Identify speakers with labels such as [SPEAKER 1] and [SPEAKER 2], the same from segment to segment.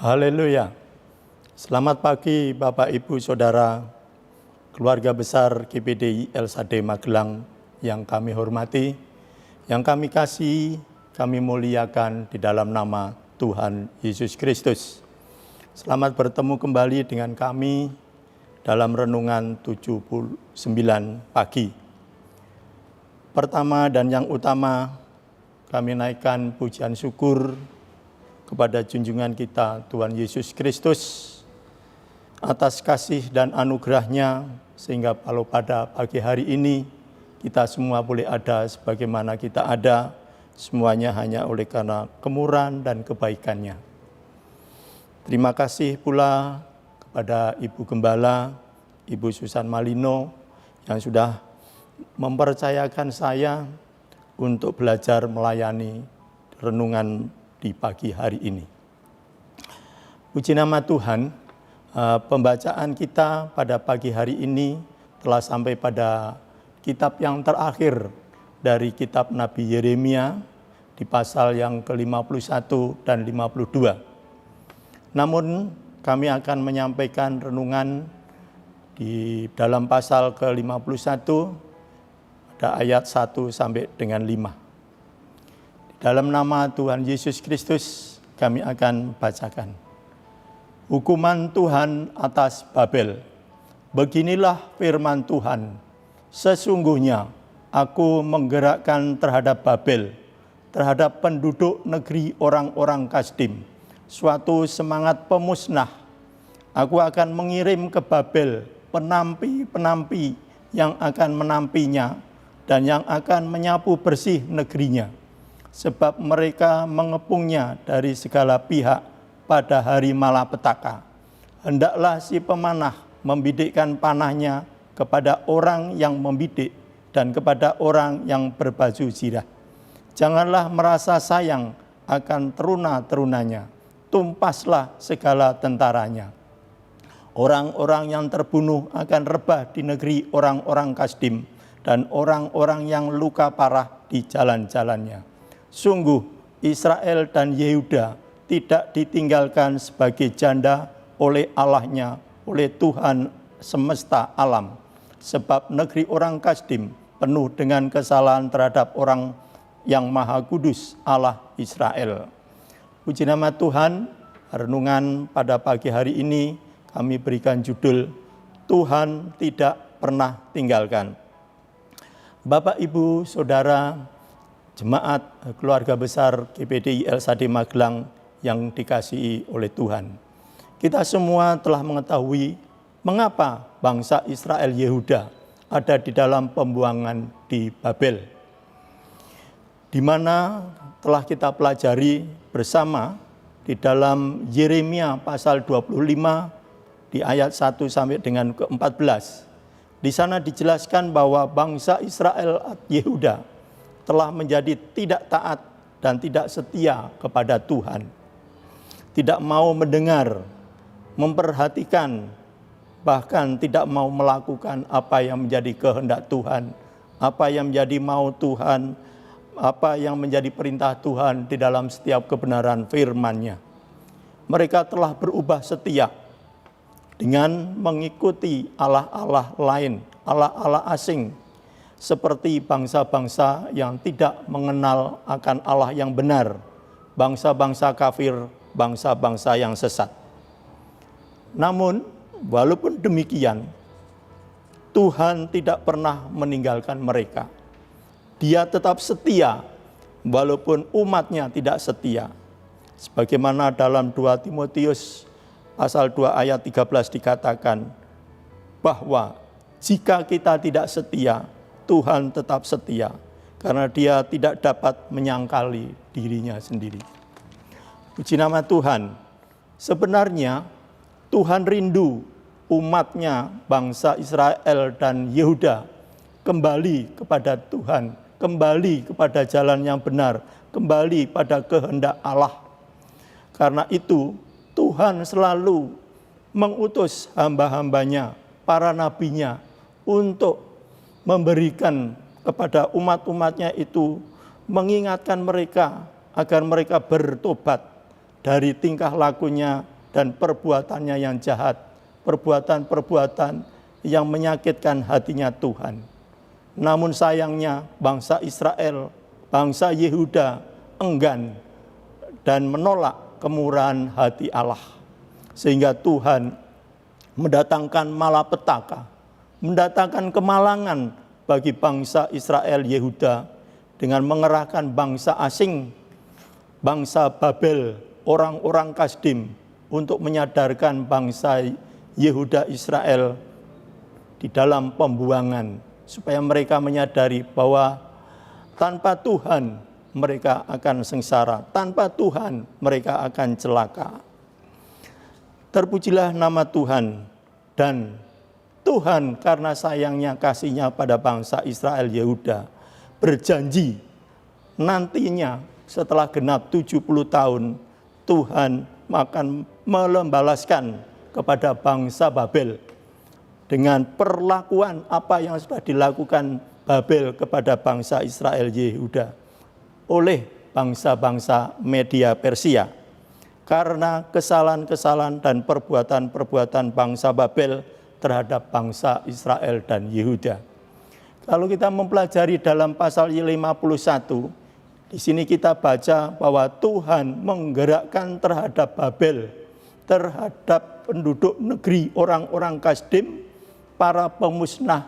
[SPEAKER 1] Haleluya. Selamat pagi Bapak Ibu Saudara, keluarga besar GPDI LSAD Magelang yang kami hormati, yang kami kasih, kami muliakan di dalam nama Tuhan Yesus Kristus. Selamat bertemu kembali dengan kami dalam renungan 79 pagi. Pertama dan yang utama, kami naikkan pujian syukur kepada junjungan kita Tuhan Yesus Kristus atas kasih dan anugerah-Nya, sehingga kalau pada pagi hari ini kita semua boleh ada sebagaimana kita ada, semuanya hanya oleh karena kemurahan dan kebaikan-Nya. Terima kasih pula kepada Ibu Gembala, Ibu Susan Malino yang sudah mempercayakan saya untuk belajar melayani renungan di pagi hari ini. Puji nama Tuhan, pembacaan kita pada pagi hari ini telah sampai pada kitab yang terakhir dari kitab Nabi Yeremia di pasal yang ke-51 dan 52. Namun kami akan menyampaikan renungan di dalam pasal ke-51 ada ayat 1 sampai dengan 5. Dalam nama Tuhan Yesus Kristus kami akan bacakan. Hukuman Tuhan atas Babel. Beginilah firman Tuhan. Sesungguhnya aku menggerakkan terhadap Babel, terhadap penduduk negeri orang-orang Kasdim, suatu semangat pemusnah. Aku akan mengirim ke Babel penampi-penampi yang akan menampinya dan yang akan menyapu bersih negerinya. Sebab mereka mengepungnya dari segala pihak pada hari malapetaka. Hendaklah si pemanah membidikkan panahnya kepada orang yang membidik dan kepada orang yang berbaju zirah. Janganlah merasa sayang akan teruna-terunanya, tumpaslah segala tentaranya. Orang-orang yang terbunuh akan rebah di negeri orang-orang Kasdim, dan orang-orang yang luka parah di jalan-jalannya. Sungguh Israel dan Yehuda tidak ditinggalkan sebagai janda oleh Allahnya, oleh Tuhan semesta alam. Sebab negeri orang Kasdim penuh dengan kesalahan terhadap orang yang maha kudus, Allah Israel. Puji nama Tuhan, renungan pada pagi hari ini kami berikan judul, Tuhan tidak pernah tinggalkan. Bapak, Ibu, Saudara, jemaat keluarga besar GPDI LSAD Magelang yang dikasihi oleh Tuhan. Kita semua telah mengetahui mengapa bangsa Israel Yehuda ada di dalam pembuangan di Babel. Di mana telah kita pelajari bersama di dalam Yeremia pasal 25 di ayat 1 sampai dengan ke-14. Di sana dijelaskan bahwa bangsa Israel Yehuda telah menjadi tidak taat dan tidak setia kepada Tuhan. Tidak mau mendengar, memperhatikan, bahkan tidak mau melakukan apa yang menjadi kehendak Tuhan, apa yang menjadi mau Tuhan, apa yang menjadi perintah Tuhan di dalam setiap kebenaran firman-Nya. Mereka telah berubah setia dengan mengikuti Allah-Allah lain, Allah-Allah asing, seperti bangsa-bangsa yang tidak mengenal akan Allah yang benar, bangsa-bangsa kafir, bangsa-bangsa yang sesat. Namun, walaupun demikian, Tuhan tidak pernah meninggalkan mereka. Dia tetap setia, walaupun umatnya tidak setia. Sebagaimana dalam 2 Timotius pasal 2 ayat 13 dikatakan, bahwa jika kita tidak setia, Tuhan tetap setia, karena Dia tidak dapat menyangkali dirinya sendiri. Puji nama Tuhan. Sebenarnya Tuhan rindu umatnya, bangsa Israel dan Yehuda, kembali kepada Tuhan, kembali kepada jalan yang benar, kembali pada kehendak Allah. Karena itu Tuhan selalu mengutus hamba-hambanya, para nabinya, untuk memberikan kepada umat-umatnya itu, mengingatkan mereka agar mereka bertobat dari tingkah lakunya dan perbuatannya yang jahat, perbuatan-perbuatan yang menyakitkan hatinya Tuhan. Namun sayangnya bangsa Israel, bangsa Yehuda enggan dan menolak kemurahan hati Allah. Sehingga Tuhan mendatangkan malapetaka, mendatangkan kemalangan bagi bangsa Israel Yehuda dengan mengerahkan bangsa asing, bangsa Babel, orang-orang Kasdim untuk menyadarkan bangsa Yehuda Israel di dalam pembuangan, supaya mereka menyadari bahwa tanpa Tuhan mereka akan sengsara, tanpa Tuhan mereka akan celaka. Terpujilah nama Tuhan, dan Tuhan karena sayangnya kasihnya pada bangsa Israel Yehuda berjanji nantinya setelah genap 70 tahun Tuhan akan membalaskan kepada bangsa Babel dengan perlakuan apa yang sudah dilakukan Babel kepada bangsa Israel Yehuda oleh bangsa-bangsa Media Persia. Karena kesalahan-kesalahan dan perbuatan-perbuatan bangsa Babel terhadap bangsa Israel dan Yehuda. Kalau kita mempelajari dalam pasal 51, di sini kita baca bahwa Tuhan menggerakkan terhadap Babel, terhadap penduduk negeri orang-orang Kasdim, para pemusnah,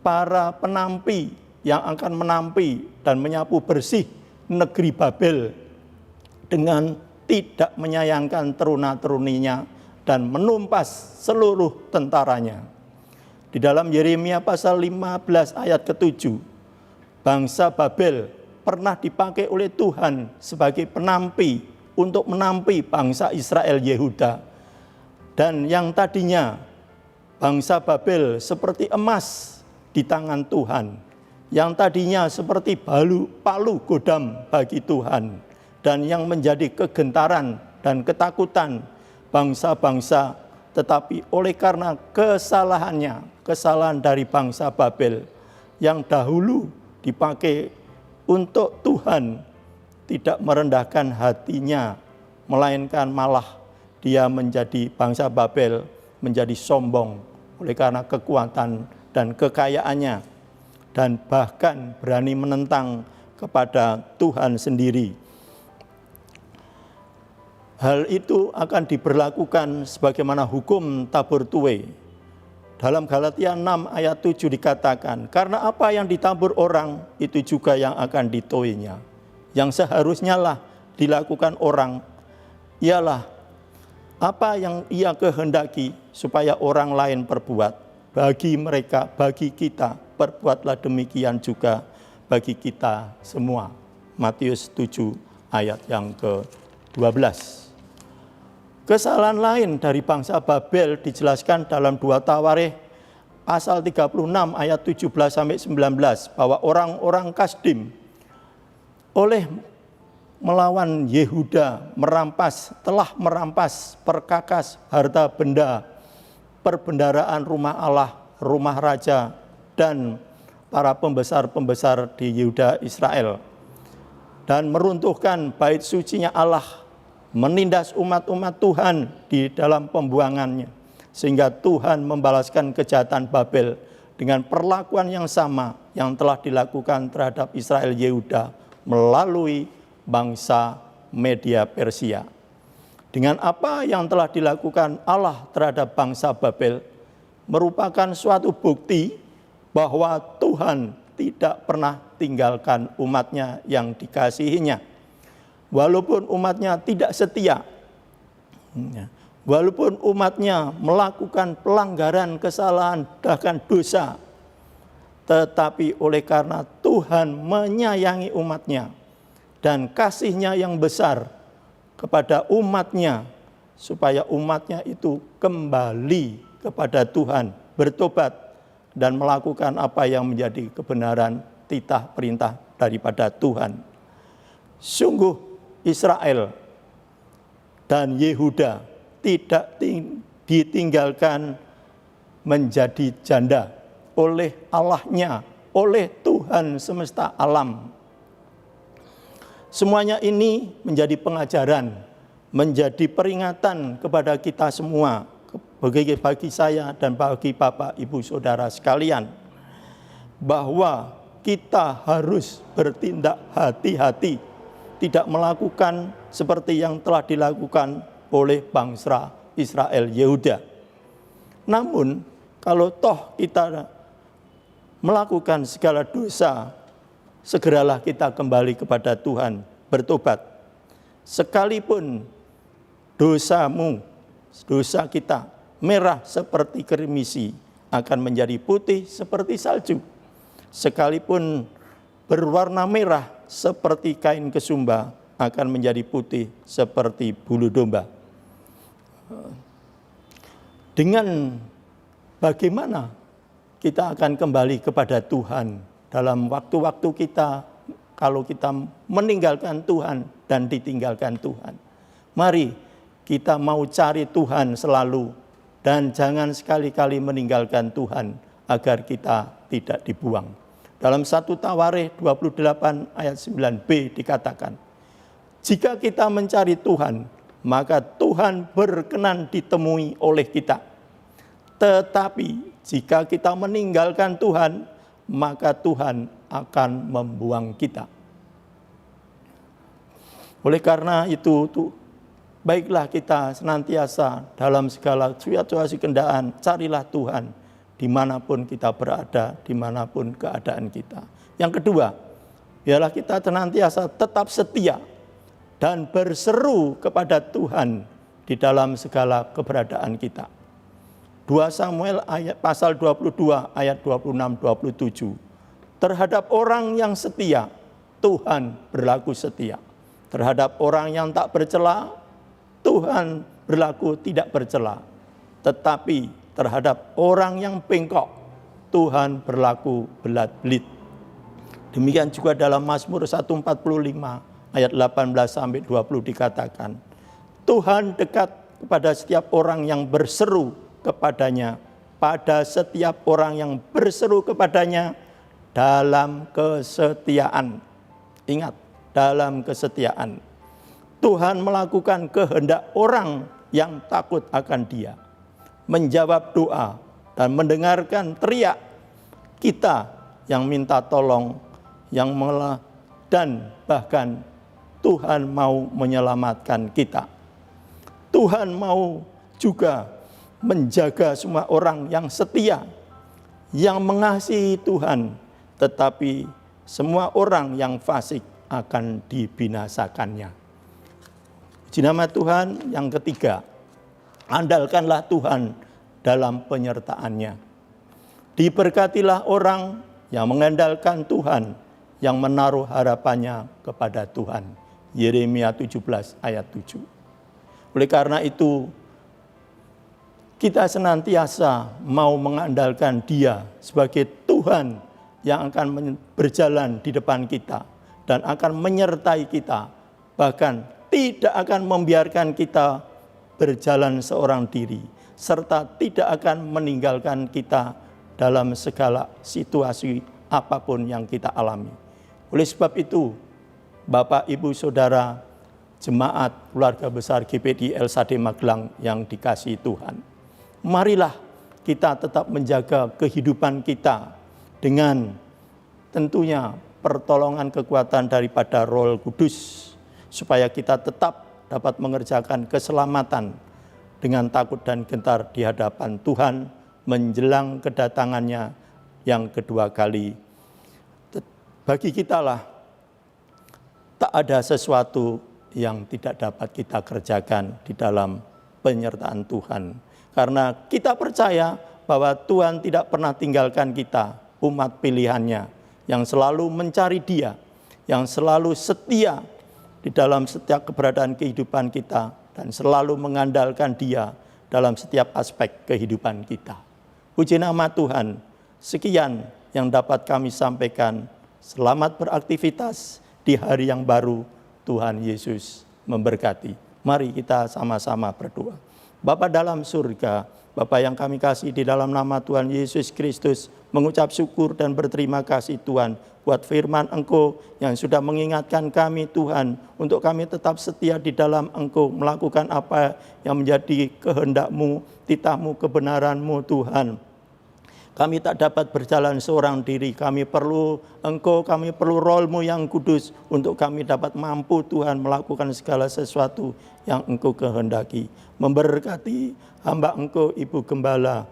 [SPEAKER 1] para penampi yang akan menampi dan menyapu bersih negeri Babel dengan tidak menyayangkan teruna-teruninya dan menumpas seluruh tentaranya. Di dalam Yeremia pasal 15 ayat ke-7, bangsa Babel pernah dipakai oleh Tuhan sebagai penampi untuk menampi bangsa Israel Yehuda. Dan yang tadinya bangsa Babel seperti emas di tangan Tuhan, yang tadinya seperti palu godam bagi Tuhan, dan yang menjadi kegentaran dan ketakutan bangsa-bangsa, tetapi oleh karena kesalahan dari bangsa Babel yang dahulu dipakai untuk Tuhan, tidak merendahkan hatinya, melainkan malah dia menjadi bangsa Babel menjadi sombong oleh karena kekuatan dan kekayaannya, dan bahkan berani menentang kepada Tuhan sendiri. Hal itu akan diberlakukan sebagaimana hukum tabur tuai. Dalam Galatia 6 ayat 7 dikatakan, karena apa yang ditabur orang, itu juga yang akan dituainya. Yang seharusnya lah dilakukan orang, ialah apa yang ia kehendaki supaya orang lain perbuat. Bagi mereka, bagi kita, perbuatlah demikian juga bagi kita semua. Matius 7 ayat yang ke-12. Kesalahan lain dari bangsa Babel dijelaskan dalam 2 Tawarikh pasal 36 ayat 17 sampai 19, bahwa orang-orang Kasdim oleh melawan Yehuda telah merampas perkakas harta benda, perbendaharaan rumah Allah, rumah raja, dan para pembesar-pembesar di Yehuda Israel, dan meruntuhkan bait sucinya Allah, menindas umat-umat Tuhan di dalam pembuangannya, sehingga Tuhan membalaskan kejahatan Babel dengan perlakuan yang sama yang telah dilakukan terhadap Israel Yehuda melalui bangsa Media Persia. Dengan apa yang telah dilakukan Allah terhadap bangsa Babel merupakan suatu bukti bahwa Tuhan tidak pernah tinggalkan umatnya yang dikasihinya. Walaupun umatnya tidak setia, walaupun umatnya melakukan pelanggaran, kesalahan, bahkan dosa, tetapi oleh karena Tuhan menyayangi umatnya dan kasihnya yang besar kepada umatnya, supaya umatnya itu kembali kepada Tuhan, bertobat, dan melakukan apa yang menjadi kebenaran titah perintah daripada Tuhan. Sungguh Israel dan Yehuda tidak ditinggalkan menjadi janda oleh Allahnya, oleh Tuhan semesta alam. Semuanya ini menjadi pengajaran menjadi peringatan kepada kita semua, bagi saya dan bagi Bapak Ibu Saudara sekalian, bahwa kita harus bertindak hati-hati, tidak melakukan seperti yang telah dilakukan oleh bangsa Israel Yehuda. Namun, kalau toh kita melakukan segala dosa, segeralah kita kembali kepada Tuhan, bertobat. Sekalipun dosamu, dosa kita merah seperti kerimisi, akan menjadi putih seperti salju. Sekalipun berwarna merah seperti kain kesumba, akan menjadi putih seperti bulu domba. Dengan bagaimana kita akan kembali kepada Tuhan dalam waktu-waktu kita, kalau kita meninggalkan Tuhan dan ditinggalkan Tuhan. Mari kita mau cari Tuhan selalu dan jangan sekali-kali meninggalkan Tuhan agar kita tidak dibuang. Dalam 1 Tawarikh 28 ayat 9b dikatakan, jika kita mencari Tuhan, maka Tuhan berkenan ditemui oleh kita. Tetapi jika kita meninggalkan Tuhan, maka Tuhan akan membuang kita. Oleh karena itu, baiklah kita senantiasa dalam segala situasi keadaan, carilah Tuhan dimanapun kita berada, dimanapun keadaan kita. Yang kedua, biarlah kita senantiasa tetap setia dan berseru kepada Tuhan di dalam segala keberadaan kita. 2 Samuel pasal 22 ayat 26-27. Terhadap orang yang setia, Tuhan berlaku setia. Terhadap orang yang tak bercela, Tuhan berlaku tidak bercela. Tetapi terhadap orang yang bengkok, Tuhan berlaku belat-belit. Demikian juga dalam Mazmur 145 ayat 18-20 dikatakan, Tuhan dekat kepada setiap orang yang berseru kepadanya, pada setiap orang yang berseru kepadanya dalam kesetiaan. Ingat, dalam kesetiaan. Tuhan melakukan kehendak orang yang takut akan Dia, menjawab doa dan mendengarkan teriak kita yang minta tolong, yang dan bahkan Tuhan mau menyelamatkan kita. Tuhan mau juga menjaga semua orang yang setia, yang mengasihi Tuhan, tetapi semua orang yang fasik akan dibinasakannya. Puji nama Tuhan. Yang ketiga, andalkanlah Tuhan dalam penyertaannya. Diberkatilah orang yang mengandalkan Tuhan, yang menaruh harapannya kepada Tuhan. Yeremia 17 ayat 7. Oleh karena itu, kita senantiasa mau mengandalkan Dia sebagai Tuhan yang akan berjalan di depan kita dan akan menyertai kita, bahkan tidak akan membiarkan kita berjalan seorang diri, serta tidak akan meninggalkan kita dalam segala situasi apapun yang kita alami. Oleh sebab itu, Bapak, Ibu, Saudara, jemaat keluarga besar GPD LSAD Magelang yang dikasihi Tuhan, marilah kita tetap menjaga kehidupan kita dengan tentunya pertolongan kekuatan daripada Roh Kudus, supaya kita tetap dapat mengerjakan keselamatan dengan takut dan gentar di hadapan Tuhan menjelang kedatangannya yang kedua kali. Bagi kita lah, tak ada sesuatu yang tidak dapat kita kerjakan di dalam penyertaan Tuhan. Karena kita percaya bahwa Tuhan tidak pernah tinggalkan kita, umat pilihannya, yang selalu mencari Dia, yang selalu setia di dalam setiap keberadaan kehidupan kita, dan selalu mengandalkan Dia dalam setiap aspek kehidupan kita. Puji nama Tuhan. Sekian yang dapat kami sampaikan. Selamat beraktivitas di hari yang baru. Tuhan Yesus memberkati. Mari kita sama-sama berdoa. Bapa dalam surga, Bapa yang kami kasih, di dalam nama Tuhan Yesus Kristus, mengucap syukur dan berterima kasih Tuhan buat firman Engkau yang sudah mengingatkan kami Tuhan, untuk kami tetap setia di dalam Engkau, melakukan apa yang menjadi kehendak-Mu, titah-Mu, kebenaran-Mu Tuhan. Kami tak dapat berjalan seorang diri, kami perlu Engkau, kami perlu Roh-Mu yang kudus untuk kami dapat mampu Tuhan melakukan segala sesuatu yang Engkau kehendaki. Memberkati hamba Engkau, Ibu Gembala,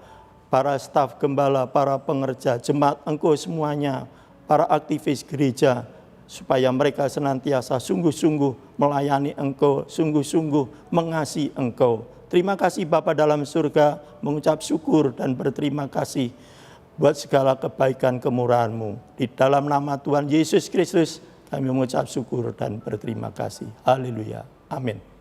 [SPEAKER 1] para staf Gembala, para pengerja, jemaat Engkau semuanya, para aktivis gereja, supaya mereka senantiasa sungguh-sungguh melayani Engkau, sungguh-sungguh mengasihi Engkau. Terima kasih Bapa dalam surga, mengucap syukur dan berterima kasih buat segala kebaikan kemurahan-Mu. Di dalam nama Tuhan Yesus Kristus kami mengucap syukur dan berterima kasih. Haleluya. Amin.